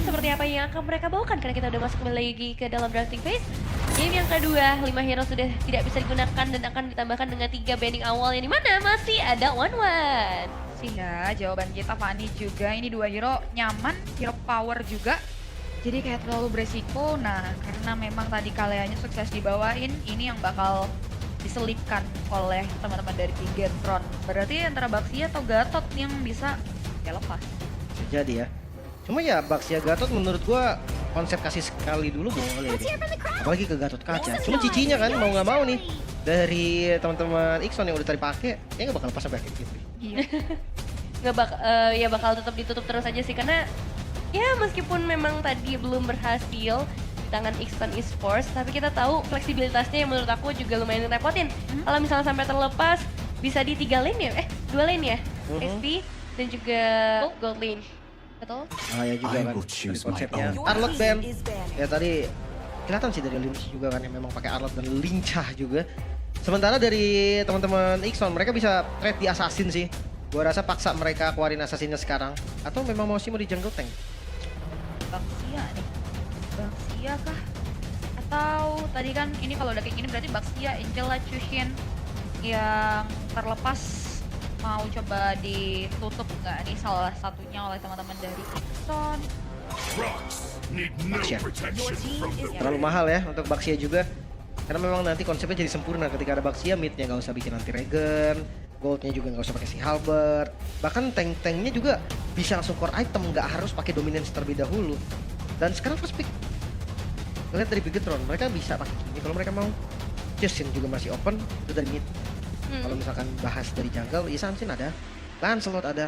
seperti apa yang akan mereka bawakan karena kita udah masuk kembali lagi ke dalam drafting phase. Game yang kedua, 5 hero sudah tidak bisa digunakan dan akan ditambahkan dengan 3 banning awal yang dimana masih ada One. Sih ya, jawaban kita Fanny juga. Ini 2 hero nyaman, hero power juga. Jadi kayak terlalu beresiko. Nah, karena memang tadi kaliannya sukses dibawain, ini yang bakal diselipkan oleh teman-teman dari Bigetron. Berarti antara Baxia atau Gatot yang bisa ya lepas. Jadi ya. Cuma ya Baxia Gatot menurut gua konsep kasih sekali dulu boleh deh. Apalagi ke Gatot Kaca. Cuma cicinya kan mau nggak mau nih dari teman-teman Ixon yang udah tadi pakai, ya nggak bakal lepas sampai akhir gitu. Iya. Ya bakal tetap ditutup terus aja sih karena ya meskipun memang tadi belum berhasil di tangan Ixon Esports, tapi kita tahu fleksibilitasnya yang menurut aku juga lumayan ngerepotin. Kalau misalnya sampai terlepas bisa di 3 lane ya, 2 lane ya, SP dan juga Gold lane. Betul? Ah ya juga kan konsepnya Arlot band. Ya tadi kelihatan sih dari Lynch juga kan yang memang pakai Arlot dan lincah juga. Sementara dari teman-teman Ixon mereka bisa trade di Assassin sih. Gua rasa paksa mereka keluarin Assassinnya sekarang. Atau memang mau di jungle tank? Baxia nih. Baxia kah? Atau tadi kan ini kalau udah kayak gini berarti Baxia, Angela, Chushin yang terlepas mau coba ditutup nggak nih salah satunya oleh teman-teman dari Ixon. Baxia. Terlalu mahal ya untuk Baxia juga. Karena memang nanti konsepnya jadi sempurna ketika ada Baxia, midnya nggak usah bikin anti regen, goldnya juga nggak usah pakai si halberd, bahkan tank-tanknya juga bisa langsung core item, nggak harus pakai dominance terlebih dahulu. Dan sekarang first pick, lihat dari Bigetron, mereka bisa pakai ini kalau mereka mau. Justin juga masih open, itu dari mid. Kalau misalkan bahas dari jungle, ya Samsin ada, Lancelot ada.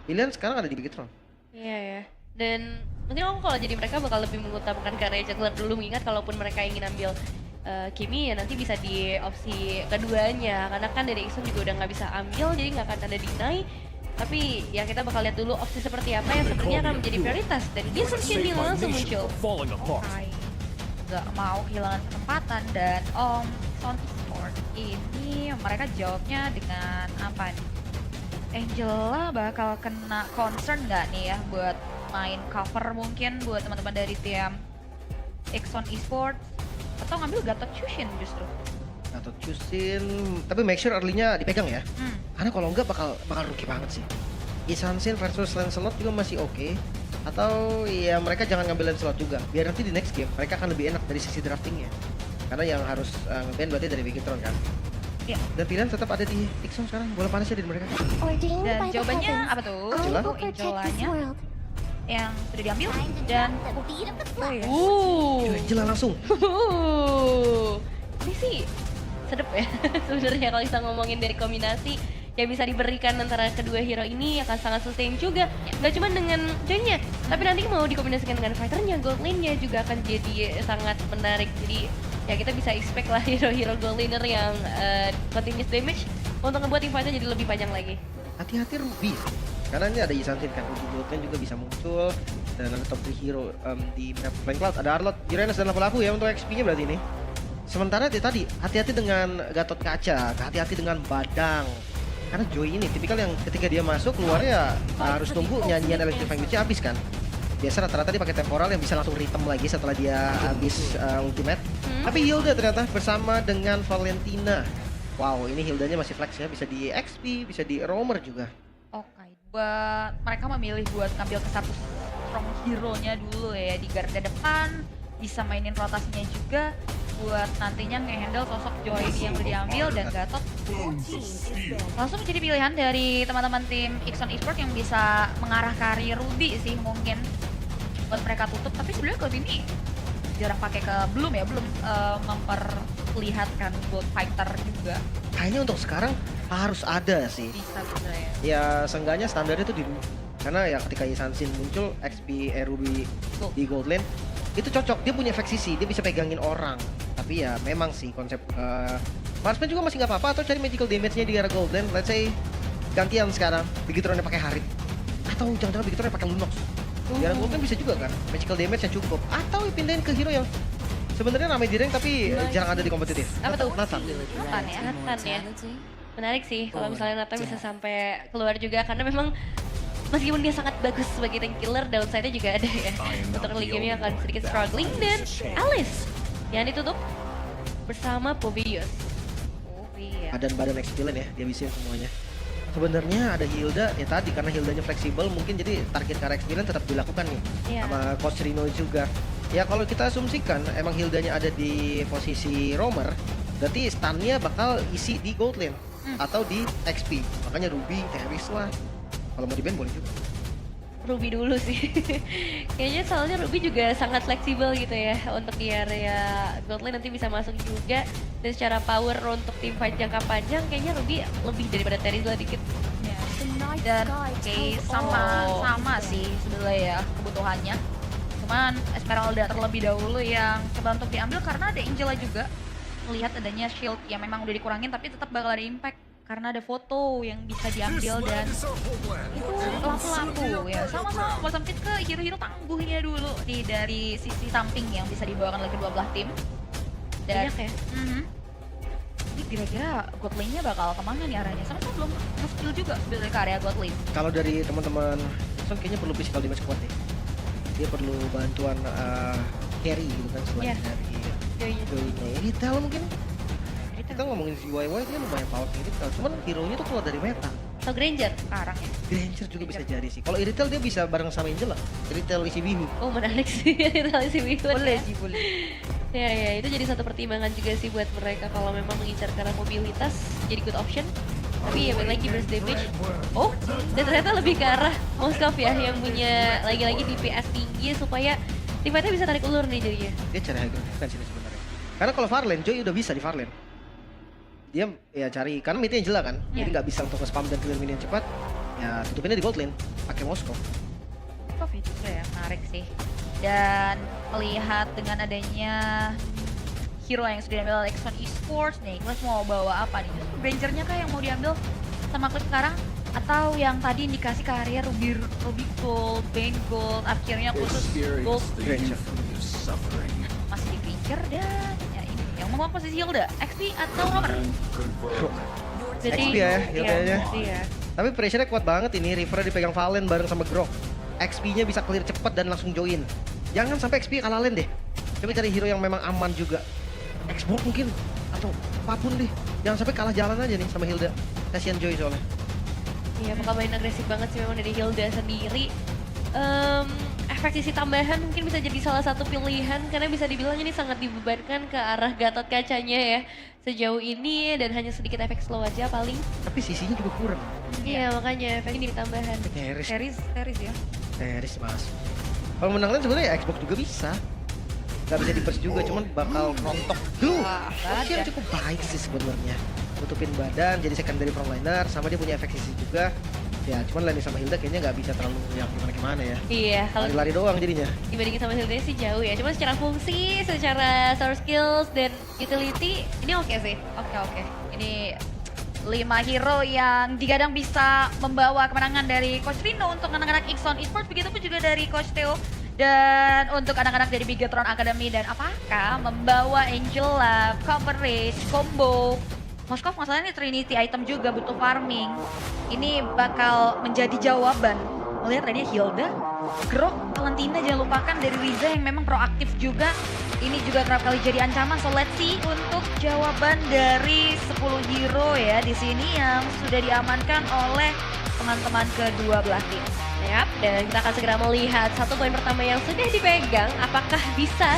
Pilihan sekarang ada di Bigetron. Iya ya. Dan mungkin aku kalau jadi mereka bakal lebih mengutamakan karya jungler dulu, mengingat kalaupun mereka ingin ambil Kimi ya nanti bisa di opsi keduanya karena kan dari Ixon juga udah nggak bisa ambil jadi nggak akan ada deny, tapi ya kita bakal lihat dulu opsi seperti apa yang sepertinya akan menjadi prioritas dan Insertion ini langsung muncul. Hai. Nggak mau kehilangan kesempatan dan Ixon Esports ini mereka jawabnya dengan apa nih? Angela bakal kena concern nggak nih ya buat main cover mungkin buat teman-teman dari tim Ixon Esports atau ngambil Gatot Chushin justru? Gatot Chushin, tapi make sure early-nya dipegang ya. Karena kalau enggak bakal rugi banget sih. Isansin versus Lancelot juga masih oke. Atau ya mereka jangan ngambil Lancelot juga. Biar nanti di next game mereka akan lebih enak dari sisi draftingnya. Karena yang harus nge-ban berarti dari Bigetron kan. Iya. Dan pilihan tetap ada di Ixon sekarang. Bola panas ya dari mereka. Dan jawabannya apa tuh? Angela? Angelanya yang sudah diambil dan oh ya. Angela langsung. Ini sih sedep ya sebenarnya kalau kita ngomongin dari kombinasi yang bisa diberikan antara kedua hero ini akan sangat sustain juga. Gak cuma dengan joinnya, tapi nanti mau dikombinasikan dengan fighternya, gold lane-nya juga akan jadi sangat menarik. Jadi ya kita bisa expect lah hero-hero gold laner yang continuous damage untuk ngebuat fight-nya jadi lebih panjang lagi. Hati-hati Ruby. Karena ini ada Isansin kan, Ruby Goldman juga bisa muncul. Dan ada top 3 hero di map Flame Cloud. Ada Arlot, Uranus dan Lapu-Lapu ya untuk XP-nya berarti ini. Sementara tadi, hati-hati dengan Gatot Kaca, hati-hati dengan Badang. Karena Joy ini tipikal yang ketika dia masuk keluarnya harus tunggu nyanyian Electrifying Witch-nya habis kan. Biasa rata-rata dia pakai temporal yang bisa langsung rhythm lagi setelah dia habis ultimate. Tapi Hilda ternyata bersama dengan Valentina. Wow, ini Hildanya masih flex ya, bisa di XP, bisa di roamer juga. Oke, buat mereka memilih buat ngambil ke satu strong hero-nya dulu ya di garda depan, bisa mainin rotasinya juga buat nantinya nge-handle sosok Joy yang udah diambil dan Gatot. Langsung menjadi pilihan dari teman-teman tim Ixon Esports yang bisa mengarah karir Ruby sih mungkin buat mereka tutup, tapi sebenarnya kalau ini jarang pakai ke belum memperlihatkan buat fighter juga. Kayaknya untuk sekarang harus ada sih. Bisa sebenarnya. Ya seenggaknya standarnya tuh di karena ya ketika Isansin muncul XP Ruby di gold lane itu cocok, dia punya efek sisi, dia bisa pegangin orang. Tapi ya memang sih konsep marksman juga masih nggak apa-apa atau cari magical damage-nya di arah gold lane. Let's say gantian sekarang Bigetron pakai Harit atau jangan-jangan Bigetron pakai Lunox. Di arah gold lane bisa juga kan, magical damage yang cukup atau pindahin ke hero yang sebenarnya ramai di rank tapi jarang ada di kompetitif. Apa tuh? Nathan. Nathan ya. Menarik sih kalau misalnya Nathan bisa sampai keluar juga karena memang meskipun dia sangat bagus sebagai tank killer, downside-nya juga ada ya. Untuk early game-nya akan sedikit struggling, dan Alice yang ditutup bersama Povius. Oh iya. Badan badan experience ya, dia bisa semuanya. Sebenarnya ada Hilda ya tadi, karena Hildanya fleksibel mungkin jadi target karena experience tetap dilakukan nih Iya. sama Coach Rino juga. Ya kalau kita asumsikan emang Hildanya ada di posisi roamer, berarti stunnya bakal isi di gold lane atau di XP. Makanya Ruby, Teris lah. Kalau mau di ban boleh juga. Ruby dulu sih. Kayaknya soalnya Ruby juga sangat fleksibel gitu ya untuk di area gold lane, nanti bisa masuk juga. Dan secara power untuk tim fight jangka panjang kayaknya Ruby lebih daripada Terizla dikit. Ya. Dan sama sih sebenarnya ya kebutuhannya. Cuman Esmeralda terlebih dahulu yang coba untuk diambil karena ada Angela juga. Melihat adanya shield yang memang udah dikurangin tapi tetap bakal ada impact karena ada foto yang bisa diambil dan itu lampu-lampu ya sama-sama Bottom Pit ke hero-hero tangguhnya dulu nih dari sisi samping yang bisa dibawakan oleh kedua belah tim. Dan Banyak ya. Ini kira-kira god lane-nya bakal kemana nih arahnya? Sama-sama belum nge-skill juga sebenarnya ke area god lane. Kalau dari teman-teman Son kayaknya perlu physical damage kuat ya. Dia perlu bantuan carry gitu kan selain Iya. dari Joy-nya. Joy-nya. Retail mungkin. Kita ngomongin si YY dia lumayan power kayak Retail, cuman hero-nya tuh keluar dari meta. Atau Granger. Sekarang ya. Granger juga bisa jadi sih. Kalau Retail dia bisa bareng sama Angela. Retail isi bihu. Oh menarik sih Italia si Wickwood. Boleh sih, boleh. Ya, itu jadi satu pertimbangan juga sih buat mereka kalau memang mengincar karena mobilitas jadi good option. Tapi ya balik lagi burst damage. Oh, dan ternyata lebih ke arah Moskov ya yang punya lagi-lagi DPS tinggi supaya tim fightnya bisa tarik ulur nih jadinya. Dia cari high ground defense ini sebenarnya. Karena kalau Farlane, Joy udah bisa di Farlane. Dia ya cari, karena midnya Angela kan. Jadi Iya. nggak bisa untuk nge-spam dan clear minion cepat. Ya tutupinnya di gold lane, pakai Moskov. Kok juga ya, menarik sih. Dan melihat dengan adanya hero yang sudah diambil oleh Exxon Esports nih, Nicholas mau bawa apa nih? Justru Grangernya kah yang mau diambil sama klub sekarang? Atau yang tadi indikasi ke area Ruby Gold, Bane Gold, akhirnya khusus Gold Granger. masih di Granger dan ya ini yang memang posisi Hilda, XP atau Romer? Jadi XP ya, Hildanya. iya. Tapi pressure-nya kuat banget ini, River dipegang Valen bareng sama Grok. XP-nya bisa clear cepat dan langsung join. Jangan sampai XP kalah lane deh. Coba cari hero yang memang aman juga. Xbox mungkin, atau apapun deh. Jangan sampai kalah jalan aja nih sama Hilda. Kasihan Joy soalnya. Iya, bakal main agresif banget sih memang dari Hilda sendiri. Efek sisi tambahan mungkin bisa jadi salah satu pilihan karena bisa dibilang ini sangat dibebankan ke arah Gatot kacanya ya sejauh ini dan hanya sedikit efek slow aja paling. Tapi sisinya juga kurang. Iya makanya efek ini tambahan. Teris Teris ya. mas. Kalau menang lane sebenarnya ya Xbox juga bisa. Gak bisa di-burst juga, cuman bakal rontok. Wah, Opsi yang ada. cukup baik sih sebenarnya. Tutupin badan, jadi secondary frontliner, sama dia punya efek sisi juga. Ya, cuman Lani sama Hilda kayaknya nggak bisa terlalu yang gimana-gimana ya. Iya, kalau Lari-lari doang jadinya. dibandingin sama Hilda sih jauh ya. Cuma secara fungsi, secara sour skills dan utility ini oke sih. Oke. Ini 5 hero yang digadang bisa membawa kemenangan dari Coach Rino untuk anak-anak Exxon Esports, begitu pun juga dari Coach Theo. Dan untuk anak-anak dari Bigetron Academy, dan apakah membawa Angela, coverage, combo, Moskov masalahnya Trinity item juga butuh farming. Ini bakal menjadi jawaban. Melihat tadi Hilda, Grok, Valentina jangan lupakan dari Riza yang memang proaktif juga. Ini juga kerap kali jadi ancaman. So let's see untuk jawaban dari 10 hero ya di sini yang sudah diamankan oleh teman-teman kedua belah tim. Yap, dan kita akan segera melihat satu poin pertama yang sudah dipegang. Apakah bisa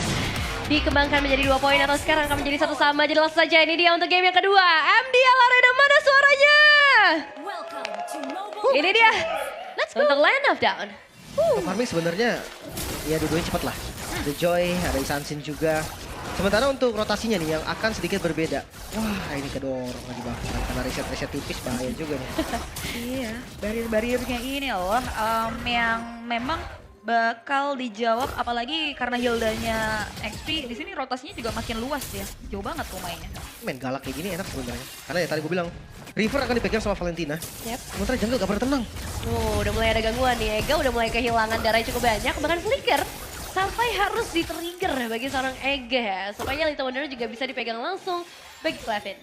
dikembangkan menjadi 2 poin atau sekarang akan menjadi 1 sama? Jadi langsung saja ini dia untuk game yang kedua. MDL Arena, mana suaranya? Ini dia. Let's go. Untuk Land of Down. Untuk farming sebenarnya ya dua-duanya cepat lah. Ada Joy, ada Isansin juga. Sementara untuk rotasinya nih yang akan sedikit berbeda. Wah, ini kedorong lagi bahkan karena reset tipis bahaya juga nih. Iya, barir-barirnya ini loh yang memang bakal dijawab, apalagi karena Hildanya XP di sini rotasinya juga makin luas ya, jauh banget rumahnya. Main galak kayak gini enak sebenarnya. Karena ya tadi gue bilang River akan dipegang sama Valentina. Yap. Sementara jungle gak pernah tenang. Udah mulai ada gangguan nih. Ega udah mulai kehilangan darah cukup banyak. Bahkan Flicker sampai harus di-trigger bagi seorang Ega ya. Supaya Little Wonder juga bisa dipegang langsung bagi Clevin.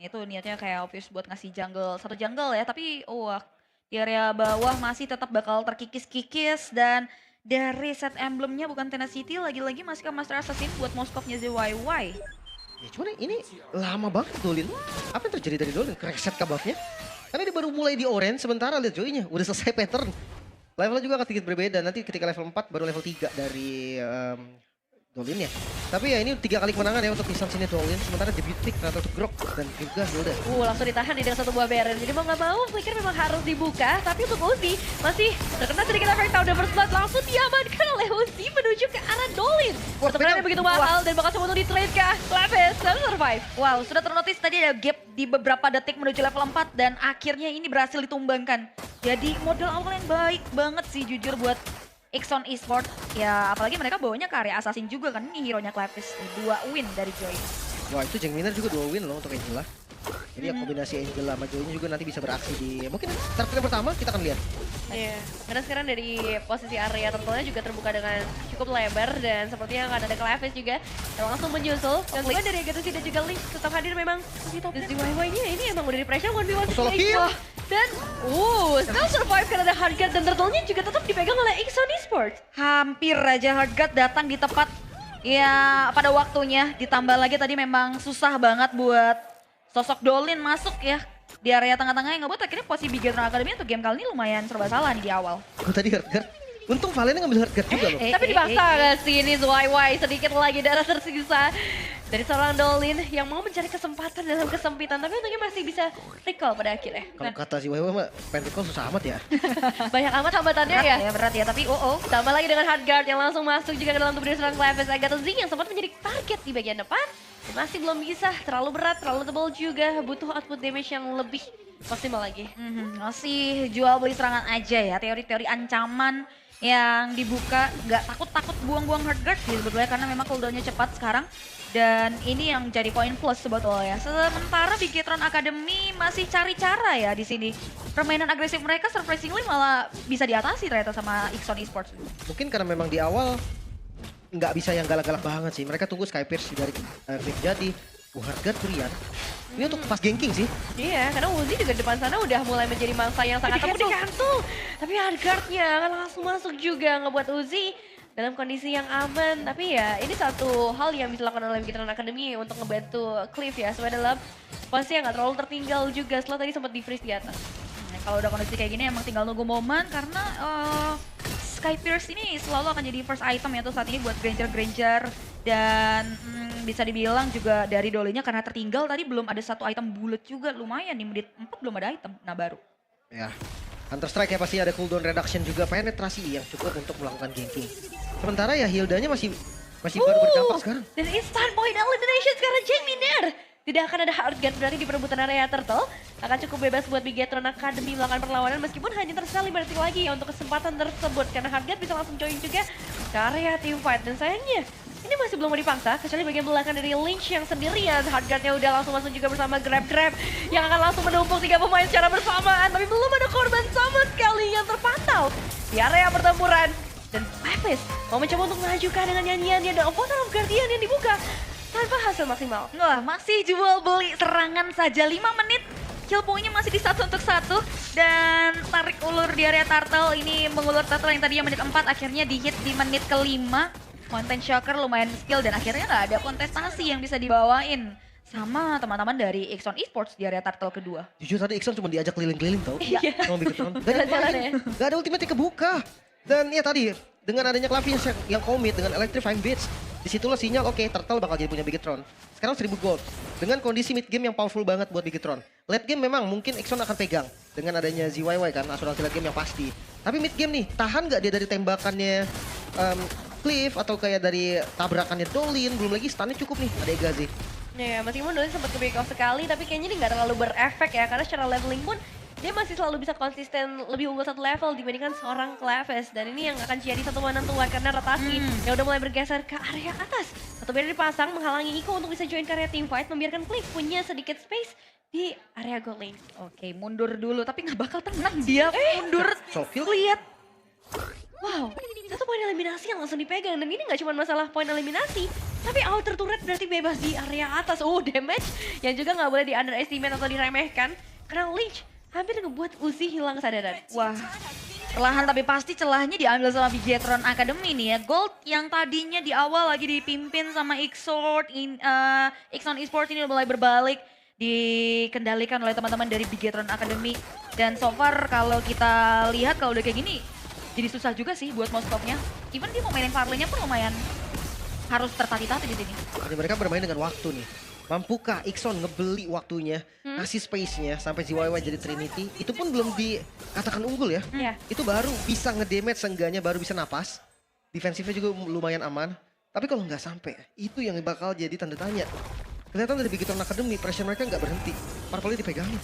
Itu niatnya kayak obvious buat ngasih jungle, satu jungle ya, tapi wah Di area bawah masih tetap bakal terkikis-kikis dan dari set emblemnya bukan Tenacity lagi-lagi masih ke Master Assassin buat Moskov-nya ZYY. Ya, cuman ini lama banget Dolin. Apa yang terjadi dari Dolin? Reset ke buff-nya? Karena dia baru mulai di orange, sementara lihat Joy-nya udah selesai pattern. Levelnya juga akan sedikit berbeda, nanti ketika level 4 baru level 3 dari Dolin ya. Tapi ya ini 3 kali kemenangan ya untuk instansinya Dolin, sementara debut pick atau Grok dan juga Hilda. Langsung ditahan dengan satu buah Baron. Jadi mau nggak mau, Flicker memang harus dibuka. Tapi untuk Uzi masih terkena sedikit efek Tower First Blood. Langsung diamankan oleh Uzi menuju ke arah Dolin. Pertemuannya begitu mahal dan bakal coba untuk di-trade kah? Clavis dan survive. Wow, sudah ternotis tadi ada gap di beberapa detik menuju level 4 dan akhirnya ini berhasil ditumbangkan. Jadi modal awal yang baik banget sih jujur buat Ixon Esports. Ya apalagi mereka bawanya ke area assassin juga kan, ini hero-nya Clavis. 2 win dari Joy. Wah itu Jeng Miner juga 2 win loh untuk Angela. Jadi ya kombinasi Angela sama Joy-nya juga nanti bisa beraksi di mungkin target pertama kita akan lihat. Iya, karena sekarang dari posisi area turtle-nya juga terbuka dengan cukup lebar dan sepertinya akan ada Clavis juga yang langsung menyusul. Dan juga dari Agatha dan juga Link tetap hadir memang di top. Dan ZYY ini emang udah di pressure 1v1 Solo kill. dan still survive karena ada Hardguard dan turtle-nya juga tetap dipegang oleh Ixon Esports. Hampir aja Hardguard datang di tepat ya pada waktunya. Ditambah lagi tadi memang susah banget buat sosok Dolin masuk ya di area tengah-tengah yang ngebuat akhirnya posisi Bigetron Academy untuk game kali ini lumayan serba salah nih di awal. Oh tadi Hardguard. Untung Valen ngambil Hardguard juga loh. Tapi dipaksa nggak sih ini ZYY sedikit lagi darah tersisa dari seorang Dolin yang mau mencari kesempatan dalam kesempitan. Tapi untungnya masih bisa recall pada akhirnya. Kalau kata si Wewe mah pengen susah amat ya. Banyak amat hambatannya Berat ya. berat ya, tapi Tambah lagi dengan Hardguard yang langsung masuk juga ke dalam tubuh dari seorang Clavis. Agatha Zing yang sempat menjadi target di bagian depan. Masih belum bisa, terlalu berat, terlalu tebal juga. Butuh output damage yang lebih maksimal lagi. masih jual beli serangan aja ya, teori-teori ancaman yang dibuka, nggak takut-takut buang-buang Hardguard sih sebetulnya karena memang cooldownnya cepat sekarang. Dan ini yang jadi poin plus sebetulnya. Sementara Bigetron Academy masih cari cara ya di sini. Permainan agresif mereka surprisingly malah bisa diatasi ternyata sama Ixon Esports. Mungkin karena memang di awal nggak bisa yang galak-galak banget sih. Mereka tunggu Sky Pierce dari Cliff jadi. Hardguard Brian. Ini untuk pas ganking sih. Iya, karena Uzi juga di depan sana udah mulai menjadi mangsa yang sangat tempur di kantung. Tapi Hardguard-nya kan langsung masuk juga ngebuat Uzi dalam kondisi yang aman. Tapi ya ini satu hal yang bisa dilakukan oleh Bigetron Academy untuk ngebantu Cliff ya. Supaya dalam posisi yang gak terlalu tertinggal juga setelah tadi sempat di-freeze di atas. Nah, kalau udah kondisi kayak gini emang tinggal nunggu momen karena Sky Pierce ini selalu akan jadi first item ya tuh saat ini buat Granger dan bisa dibilang juga dari Dolinya karena tertinggal tadi belum ada satu item bullet juga lumayan di menit 4 belum ada item. Nah baru. Ya, Counter Strike ya pasti ada cooldown reduction juga, penetrasi yang cukup untuk melakukan ganking. Sementara ya Hildanya masih baru berdampak sekarang. Dan instant point elimination sekarang Jeng Miner. Tidak akan ada Hardguard berarti di perebutan area turtle. Akan cukup bebas buat Bigetron Academy melakukan perlawanan meskipun hanya tersisa 5 detik lagi ya untuk kesempatan tersebut. Karena Hardguard bisa langsung join juga ke area teamfight. Dan sayangnya ini masih belum mau dipaksa kecuali bagian belakang dari Lynch yang sendirian. Hardguard-nya udah langsung masuk juga bersama Grab yang akan langsung menumpuk 3 pemain secara bersamaan. Tapi belum ada korban sama sekali yang terpantau di area pertempuran. Dan Clavis mau mencoba untuk mengajukan dengan nyanyiannya dan Portal of Guardian yang dibuka tanpa hasil maksimal. Wah masih jual beli serangan saja 5 menit. Kill point-nya masih di 1 untuk 1 dan tarik ulur di area turtle ini mengulur turtle yang tadinya menit 4 akhirnya di hit di menit ke-5. Mountain Shocker lumayan skill dan akhirnya nggak ada kontestasi yang bisa dibawain sama teman-teman dari Ixon Esports di area turtle kedua. Jujur tadi Ixon cuma diajak keliling-keliling tau. Iya. Sama Bigetron. Gak ada Jalan-jalan main. Gak ada ultimate yang kebuka. Dan ya tadi dengan adanya Clavis yang commit dengan Electrifying Beats, disitulah sinyal oke, Turtle bakal jadi punya Bigetron. Sekarang 1000 gold dengan kondisi mid game yang powerful banget buat Bigetron. Late game memang mungkin Ixon akan pegang dengan adanya ZYY kan, asuransi late game yang pasti. Tapi mid game nih, tahan nggak dia dari tembakannya Cliff atau kayak dari tabrakannya Dolin, belum lagi stunnya cukup nih, ada Egazi. Ya, meskipun Dolin sempat ke back off sekali, tapi kayaknya ini nggak terlalu berefek ya, karena secara leveling pun dia masih selalu bisa konsisten lebih unggul 1 level dibandingkan seorang Clavis. Dan ini yang akan jadi satu menentuan karena rotasi yang udah mulai bergeser ke area atas. Satu banner dipasang menghalangi Iko untuk bisa join ke area teamfight, membiarkan Cliff punya sedikit space di area gold lane. Oke mundur dulu tapi nggak bakal tenang dia mundur. Soulkill? Lihat. Wow, satu poin eliminasi yang langsung dipegang. Dan ini nggak cuma masalah poin eliminasi, tapi outer turret berarti bebas di area atas. Damage yang juga nggak boleh di underestimate atau diremehkan. Karena Lynch hampir ngebuat Uzi hilang kesadaran. Wah, perlahan tapi pasti celahnya diambil sama Bigetron Academy nih ya. Gold yang tadinya di awal lagi dipimpin sama Ixon Esports ini udah mulai berbalik. Dikendalikan oleh teman-teman dari Bigetron Academy. Dan so far kalau kita lihat kalau udah kayak gini, jadi susah juga sih buat Moskov-nya. Even dia mau mainin Farley-nya pun lumayan harus tertati-tati di sini. Jadi mereka bermain dengan waktu nih. Mampukah Ixon ngebeli waktunya, ngasih space-nya sampai ZYY jadi Trinity? Itu pun belum dikatakan unggul ya. Iya. Itu baru bisa ngedamage seenggaknya, baru bisa napas. Defensifnya juga lumayan aman. Tapi kalau nggak sampai, itu yang bakal jadi tanda tanya. Kelihatan dari Bigetron Academy, pressure mereka nggak berhenti. Purple dipegangin.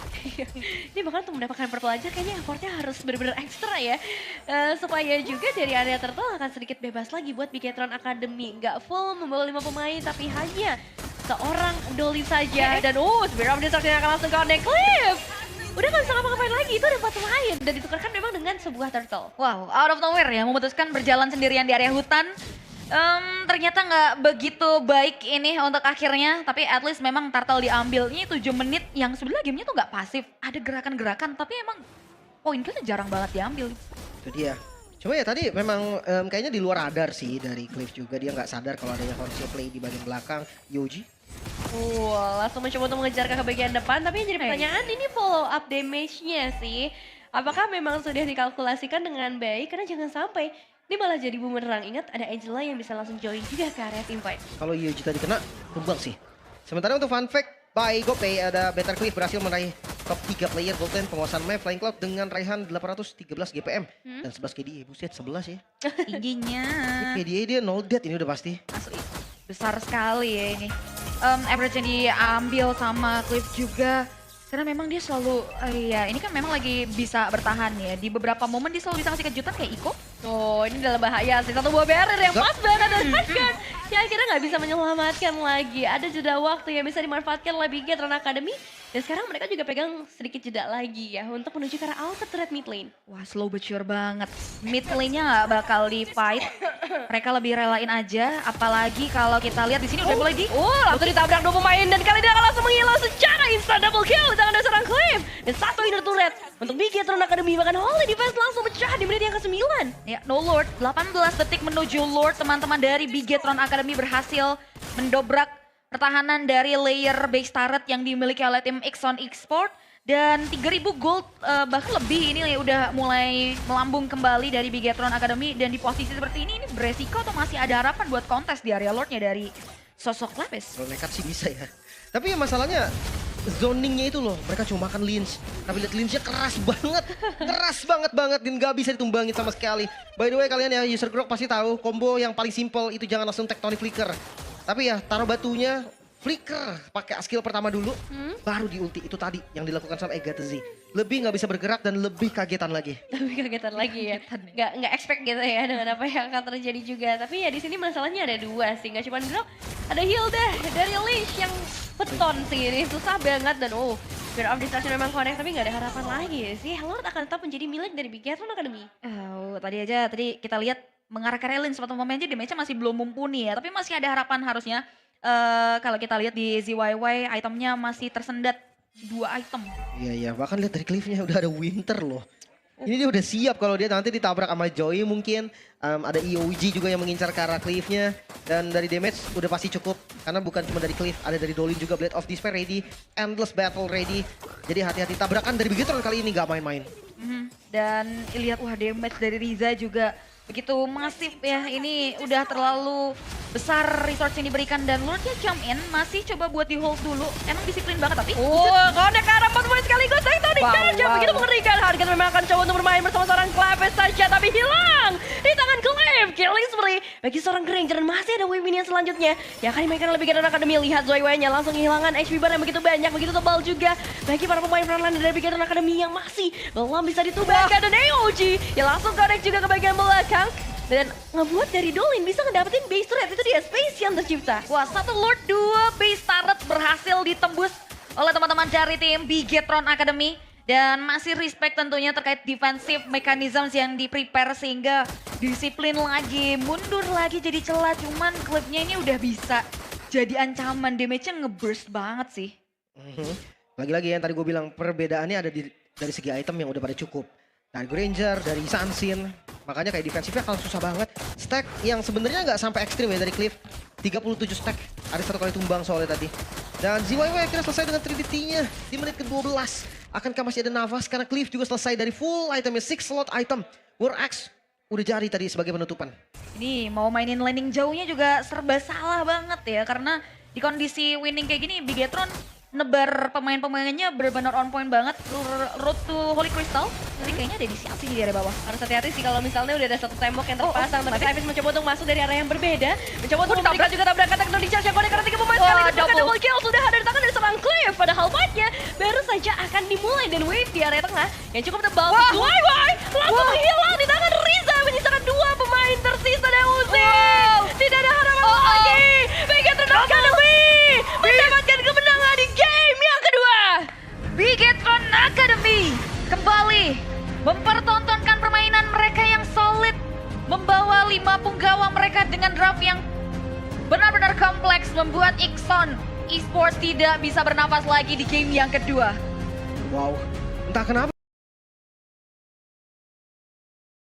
Ini bahkan untuk mendapatkan purple aja kayaknya effortnya harus benar-benar ekstra ya. Supaya juga dari area turtle akan sedikit bebas lagi buat Bigetron Academy. Nggak full membawa 5 pemain tapi hanya seorang Dolly saja. Dan Spear of Destruction akan langsung connect. Cliff! Udah gak bisa ngapa-ngapain lagi, itu ada 4 pemain. Dan ditukarkan memang dengan sebuah turtle. Wow, out of nowhere ya, memutuskan berjalan sendirian di area hutan. Ternyata nggak begitu baik ini untuk akhirnya, tapi at least memang turtle diambil. Ini 7 menit yang sebenarnya gamenya tuh nggak pasif. Ada gerakan-gerakan, tapi emang poin killnya jarang banget diambil. Itu dia. Cuma ya tadi memang kayaknya di luar radar sih dari Cliff juga. Dia nggak sadar kalau adanya conceal play di bagian belakang. Yoji. Langsung mencoba untuk mengejar ke bagian depan, tapi yang jadi pertanyaan ini follow up damage-nya sih. Apakah memang sudah dikalkulasikan dengan baik? Karena jangan sampai ini malah jadi bumerang. Ingat ada Angela yang bisa langsung join juga ke area teamfight. Kalau Yoji tadi kena, tumbang sih. Sementara untuk fun fact, by GoPay ada Better Cliff berhasil meraih top 3 player Golden penguasaan map Flying Cloud dengan raihan 813 GPM dan 11 KDA. Buset, 11 ya. Tingginya. KDA dia no dead ini udah pasti. Asli, besar sekali ya ini. Average yang diambil sama Cliff juga. Karena memang dia selalu, ya ini kan memang lagi bisa bertahan ya. Di beberapa momen dia selalu bisa ngasih kejutan kayak Iko. Ini dalam bahaya sih. Satu buah barrier yang pas banget dan shotgun. Ya akhirnya nggak bisa menyelamatkan lagi. Ada jeda waktu yang bisa dimanfaatkan oleh Bigetron Academy. Dan sekarang mereka juga pegang sedikit jeda lagi ya untuk menuju ke arah Alpha Threat mid lane. Wah, slow but sure banget. Mid lane-nya nggak bakal di fight. Mereka lebih relain aja. Apalagi kalau kita lihat di sini udah mulai langsung ditabrak 2 pemain dan kali ini akan langsung menghilang secara instan double kill di tangan seorang Cliff. Dan 1 inner turret untuk Bigetron Academy, bahkan Holy Defense langsung pecah di menit yang ke-9. Ya, no Lord. 18 detik menuju Lord, teman-teman dari Bigetron Academy berhasil mendobrak pertahanan dari layer base turret yang dimiliki oleh tim Ixon Esports. Dan 3000 gold bahkan lebih ini udah mulai melambung kembali dari Bigetron Academy. Dan di posisi seperti ini beresiko atau masih ada harapan buat kontes di area Lordnya dari sosok Lapis? Kalau nekat sih bisa ya. Tapi ya masalahnya zoningnya itu loh, mereka cuma makan Lynch. Tapi lihat Lynchnya keras banget dan gak bisa ditumbangin sama sekali. By the way kalian ya user Grok pasti tahu combo yang paling simple itu jangan langsung tectonic flicker. Tapi ya taruh batunya, flicker, pakai skill pertama dulu, baru di ulti. Itu tadi yang dilakukan sama Egatezi. Lebih nggak bisa bergerak dan lebih kagetan lagi. Lebih kagetan lagi ya. Nggak expect gitu ya dengan apa yang akan terjadi juga. Tapi ya di sini masalahnya ada 2 sih. Nggak cuma Grok, ada Hilda dari Lynch yang beton sih. Ini susah banget dan Spear of Destruction memang connect tapi nggak ada harapan lagi sih. Lord akan tetap menjadi milik dari Bigetron Academy. Tadi kita lihat mengarah ke Relin suatu momen aja damage-nya masih belum mumpuni ya. Tapi masih ada harapan harusnya. Kalau kita lihat di ZYY itemnya masih tersendat 2 item. Iya, bahkan lihat dari Cliff-nya udah ada Winter loh. Ini dia udah siap kalau dia nanti ditabrak sama Joy mungkin. Ada EOG juga yang mengincar ke arah Cliff-nya. Dan dari damage udah pasti cukup. Karena bukan cuma dari Cliff, ada dari Dolin juga. Blade of Despair ready, Endless Battle ready. Jadi hati-hati, tabrakan dari Bigetron kali ini gak main-main. Dan lihat damage dari Riza juga begitu masif ya. Ini udah terlalu besar resource yang diberikan dan Lordnya jump in, masih coba buat di hold dulu. Emang disiplin banget tapi connect ke arah 4 pemain sekaligus. Saya tahu begitu mengerikan. Hargan memang akan coba untuk bermain bersama seorang Clapes saja tapi hilang di tangan Cliff. Killing spree bagi seorang Granger dan masih ada wave minion selanjutnya yang akan dimainkan oleh Bigetron Academy. Lihat Zoe-nya langsung kehilangan HP bar yang begitu banyak, begitu tebal juga bagi para pemain frontline dari Bigetron Academy yang masih belum bisa ditumbangkan. Dan AOG yang langsung connect juga ke bagian belakang. Dan ngebuat dari Dolin bisa ngedapetin base turret, itu dia space yang tercipta. Wah, 1 Lord 2 base turret berhasil ditembus oleh teman-teman dari tim Bigetron Academy. Dan masih respect tentunya terkait defensive mechanisms yang di-prepare sehingga disiplin lagi, mundur lagi jadi celah. Cuman Cliff-nya ini udah bisa jadi ancaman, damage-nya ngeburst banget sih. Lagi-lagi yang tadi gue bilang perbedaannya ada di dari segi item yang udah pada cukup. Dari Granger, dari Sansin, makanya kayak defensifnya akan susah banget. Stack yang sebenarnya nggak sampai ekstrim ya dari Cliff. 37 stack, ada 1 kali tumbang soalnya tadi. Dan ZYY akhirnya selesai dengan 3DT-nya di menit ke-12. Akankah masih ada nafas? Karena Cliff juga selesai dari full itemnya, 6 slot item. War Axe udah jadi tadi sebagai penutupan. Ini mau mainin landing jauhnya juga serba salah banget ya, karena di kondisi winning kayak gini Bigetron nebar pemain-pemainnya benar-benar on point banget. Road to Holy Crystal, tapi kayaknya ada disiapin di area bawah. Harus hati-hati sih kalau misalnya udah ada satu tembok yang terpasang, tapi Travis mencoba untuk masuk dari arah yang berbeda, mencoba untuk memberikan juga tabrakan untuk di charge yang karena 3 pemain sekali double kill sudah ada di tangan dari seorang Cliff, padahal fightnya baru saja akan dimulai dan wave di area tengah yang cukup tebal. ZYY langsung menghilang di tangan Riza, menyisakan 2 pemain tersisa dan Uzi. Tidak ada harapan lagi. Bigetron Academy mendapatkan kemenangan di game yang kedua. Bigetron Academy kembali mempertontonkan permainan mereka yang solid, membawa 5 punggawa mereka dengan draft yang benar-benar kompleks, membuat Ixon Esports tidak bisa bernafas lagi di game yang kedua. Wow, entah kenapa